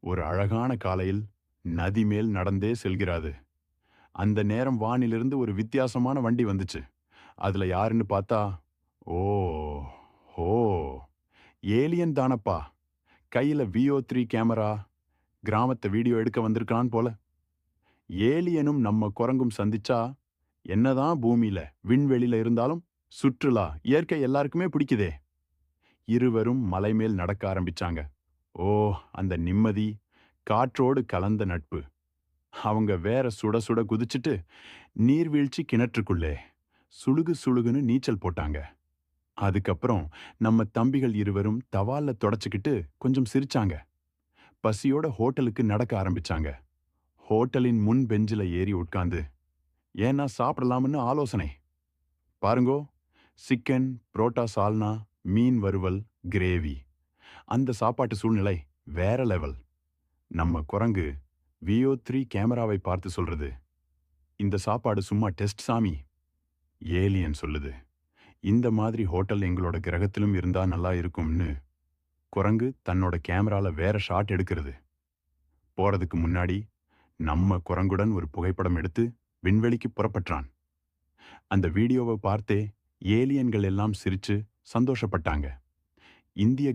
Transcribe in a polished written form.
ஒரு அழகான காலையில் நதி மேல் நடந்தே செல்கிறது. அந்த நேரம் வானிலிருந்து ஒரு வித்தியாசமான வண்டி வந்துச்சு. அதுல யாருன்னு பார்த்தா, ஓ ஹோ ஏலியன் தானப்பா. கையில VO3 கேமரா, கிராமத்தை வீடியோ எடுக்க வந்திருக்கான் போல. ஏலியனும் நம்ம குரங்கும் சந்திச்சா, என்னதான் பூமியில விண்வெளியில இருந்தாலும் சுற்றுலா இயற்கை எல்லாருக்குமே பிடிக்குதே. இருவரும் மலை மேல் நடக்க ஆரம்பிச்சாங்க. ஓ, அந்த நிம்மதி, காற்றோடு கலந்த நட்பு. அவங்க வேற சுட சுட குதிச்சுட்டு நீர்வீழ்ச்சி கிணற்றுக்குள்ளே சுளுகு சுளுகுன்னு நீச்சல் போட்டாங்க. அதுக்கப்புறம் நம்ம தம்பிகள் இருவரும் தவால்ல தொடச்சுக்கிட்டு கொஞ்சம் சிரிச்சாங்க. பசியோட ஹோட்டலுக்கு நடக்க ஆரம்பிச்சாங்க. ஹோட்டலின் முன் பெஞ்சில ஏறி உட்கார்ந்து ஏன்னா சாப்பிடலாம்னு ஆலோசனை. பாருங்கோ, சிக்கன், புரோட்டா சால்னா, மீன் வறுவல், கிரேவி. அந்த சாப்பாட்டு சூழ்நிலை வேற லெவல். நம்ம குரங்கு VO3 கேமராவை பார்த்து சொல்றது, இந்த சாப்பாடு சும்மா டெஸ்ட் சாமி. ஏலியன் சொல்லுது, இந்த மாதிரி ஹோட்டல் எங்களோட கிரகத்திலும் இருந்தா நல்லா இருக்கும்னு. குரங்கு தன்னோட கேமரால வேற ஷாட் எடுக்கிறது. போறதுக்கு முன்னாடி நம்ம குரங்குடன் ஒரு புகைப்படம் எடுத்து விண்வெளிக்கு புறப்பட்டான். அந்த வீடியோவை பார்த்தே ஏலியன்கள் எல்லாம் சிரிச்சு சந்தோஷப்பட்டாங்க. இந்திய